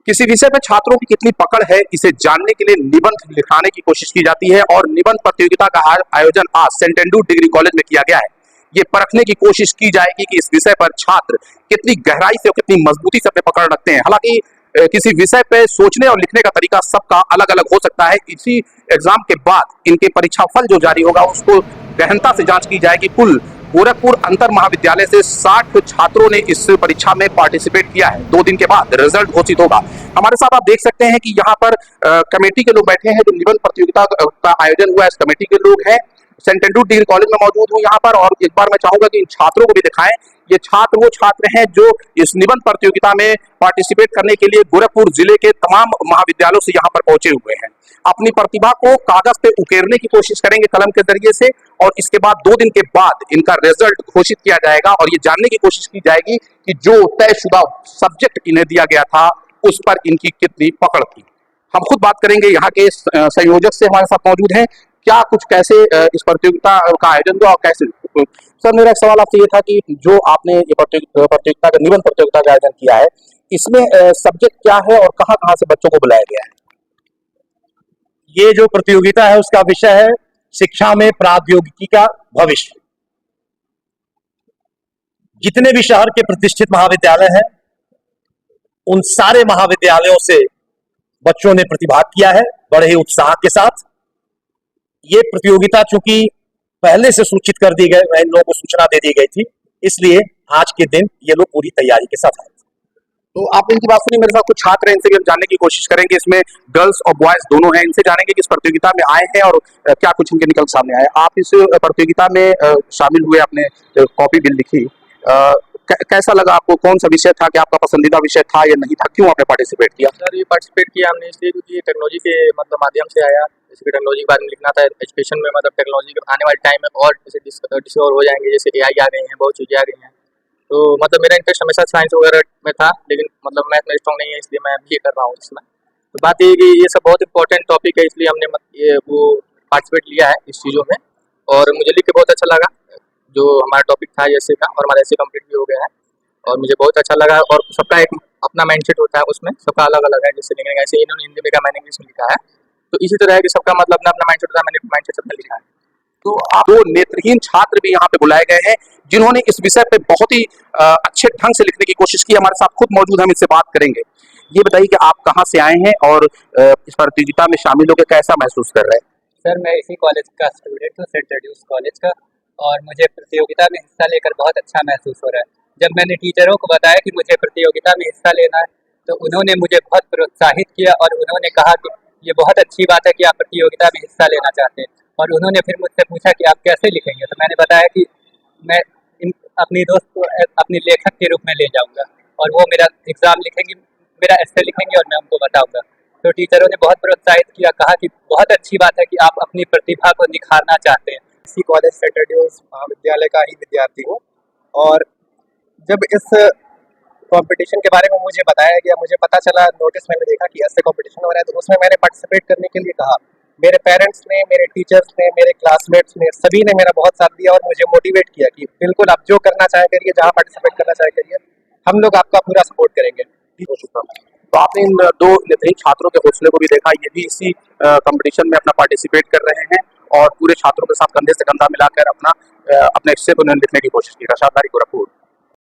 किसी विषय में छात्रों की कितनी पकड़ है, इसे जानने के लिए निबंध लिखाने की कोशिश की जाती है और निबंध प्रतियोगिता का आयोजन आज सेंट एंड्रू डिग्री कॉलेज में किया गया है। ये परखने की कोशिश की जाएगी कि इस विषय पर छात्र कितनी गहराई से और कितनी मजबूती से अपने पकड़ रखते हैं। हालांकि किसी विषय पे सोचने और लिखने का तरीका सबका अलग अलग हो सकता है। इसी एग्जाम के बाद इनके परीक्षा फल जो जारी होगा उसको गहनता से जांच की जाएगी। कुल गोरखपुर अंतर महाविद्यालय से 60 छात्रों ने इस परीक्षा में पार्टिसिपेट किया है। 2 दिन के बाद रिजल्ट घोषित होगा। हमारे साथ आप देख सकते हैं कि यहाँ पर कमेटी के लोग बैठे हैं। जो निबंध प्रतियोगिता का आयोजन हुआ है, इस कमेटी के लोग हैं। सेंट एंड्रू डिग्री कॉलेज में मौजूद हूँ यहाँ पर, और एक बार मैं चाहूंगा कि इन छात्रों को भी दिखाएं। ये छात्र वो छात्र हैं जो इस निबंध प्रतियोगिता में पार्टिसिपेट करने के लिए गोरखपुर जिले के तमाम महाविद्यालयों से यहाँ पर पहुंचे हुए हैं। अपनी प्रतिभा को कागज पे उकेरने की कोशिश करेंगे कलम के जरिए से, और इसके बाद 2 दिन के बाद इनका रिजल्ट घोषित किया जाएगा और ये जानने की कोशिश की जाएगी कि जो तयशुदा सब्जेक्ट इन्हें दिया गया था उस पर इनकी कितनी पकड़ थी। हम खुद बात करेंगे, यहाँ के संयोजक से हमारे साथ मौजूद हैं। क्या कुछ कैसे इस प्रतियोगिता का आयोजन हुआ और कैसे? सर, मेरा एक सवाल आपसे ये था कि जो आपने ये प्रतियोगिता का निबंध प्रतियोगिता का आयोजन किया है, इसमें सब्जेक्ट क्या है और कहाँ कहाँ से बच्चों को बुलाया गया है? ये जो प्रतियोगिता है उसका विषय है शिक्षा में प्रौद्योगिकी का भविष्य। जितने भी शहर के प्रतिष्ठित महाविद्यालय हैं उन सारे महाविद्यालयों से बच्चों ने प्रतिभाग किया है बड़े ही उत्साह के साथ। ये प्रतियोगिता चूंकि पहले से सूचित कर दी गई, इन लोगों को सूचना दे दी गई थी, इसलिए आज के दिन ये लोग पूरी तैयारी के साथ आए। तो आप इनकी बात सुनी, मेरे साथ कुछ छात्र हैं, इनसे भी हम जानने की कोशिश करेंगे। इसमें गर्ल्स और बॉयज दोनों हैं, इनसे जानेंगे कि इस प्रतियोगिता में आए हैं और क्या कुछ इनके निकल सामने आए। आप इस प्रतियोगिता में शामिल हुए, आपने कॉपी भी लिखी, कैसा लगा आपको? कौन सा विषय था? क्या आपका पसंदीदा विषय था या नहीं था? क्यों आपने पार्टिसिपेट किया? सर, ये पार्टिसिपेट किया हमने इसलिए क्योंकि ये टेक्नोलॉजी के माध्यम से आया। जैसे टेक्नोलॉजी के बारे में लिखना था एजुकेशन में, टेक्नोलॉजी के आने वाले टाइम में और जैसे डिस्कवर हो जाएंगे, जैसे AI आ गई हैं, बहुत चीज़ें आ गई हैं। तो मेरा इंटरेस्ट हमेशा साइंस वगैरह में था, लेकिन मैथ में स्ट्रॉन्ग नहीं है, इसलिए मैं BA कर रहा हूँ इसमें। तो बात ये कि ये सब बहुत इंपॉर्टेंट टॉपिक है, इसलिए हमने ये वो पार्टिसिपेट लिया है इस चीज़ों में, और मुझे लिख के बहुत अच्छा लगा। जो हमारा टॉपिक था ऐसे का, और हमारा ऐसे कंप्लीट भी हो गया है और मुझे बहुत अच्छा लगा। और सबका एक अपना माइंडसेट होता है, उसमें सबका अलग अलग है। जैसे लिखने का, ऐसे इन्होंने हिंदी में लिखा, मैंने इंग्लिश में लिखा है, तो इसी तरह है कि सबका अपना अपना माइंडसेट होता है। मैंने माइंडसेट सबने लिखा है। तो आप दो नेत्रहीन छात्र भी यहाँ पे बुलाए गए हैं जिन्होंने इस विषय पे बहुत ही अच्छे ढंग से लिखने की कोशिश की। हमारे साथ खुद मौजूद, हम इससे बात करेंगे। ये बताइए कि आप कहाँ से आए हैं और इस प्रतियोगिता में शामिल होकर कैसा महसूस कर रहे हैं? सर, मैं इसी कॉलेज का स्टूडेंट हूँ, सेंट एंड्रूज कॉलेज का, और मुझे प्रतियोगिता में हिस्सा लेकर बहुत अच्छा महसूस हो रहा है। जब मैंने टीचरों को बताया कि मुझे प्रतियोगिता में हिस्सा लेना है, तो उन्होंने मुझे बहुत प्रोत्साहित किया और उन्होंने कहा कि ये बहुत अच्छी बात है कि आप प्रतियोगिता में हिस्सा लेना चाहते हैं। और उन्होंने फिर मुझसे पूछा कि आप कैसे लिखेंगे, तो मैंने बताया कि मैं अपनी दोस्त को अपनी लेखक के रूप में ले जाऊंगा और वो मेरा एग्ज़ाम लिखेंगी, मेरा एस्से लिखेंगे और मैं उनको बताऊंगा। तो टीचरों ने बहुत प्रोत्साहित किया, कहा कि बहुत अच्छी बात है कि आप अपनी प्रतिभा को निखारना चाहते हैं। इसी कॉलेज सेंट एंड्रूज महाविद्यालय का ही विद्यार्थी हूँ, और जब इस कंपटीशन के बारे में मुझे बताया गया, मुझे पता चला, नोटिस मैंने देखा कि ऐसे कंपटीशन हो रहा है, तो उसमें मैंने पार्टिसिपेट करने के लिए कहा। मेरे पेरेंट्स ने, मेरे टीचर्स ने, मेरे क्लासमेट्स ने, सभी ने मेरा बहुत साथ दिया और मुझे मोटिवेट किया कि बिल्कुल आप जो करना चाहे करिए, जहाँ पार्टिसिपेट करना चाहे करिए, हम लोग आपका पूरा सपोर्ट करेंगे। तो आपने इन दो नेत्रहीन छात्रों के हौसले को भी देखा, ये भी इसी कंपटीशन में अपना पार्टिसिपेट कर रहे हैं और पूरे छात्रों के साथ कंधे से कंधा मिलाकर अपने हिस्से को लिखने की कोशिश की। रशाद गोरखपुर।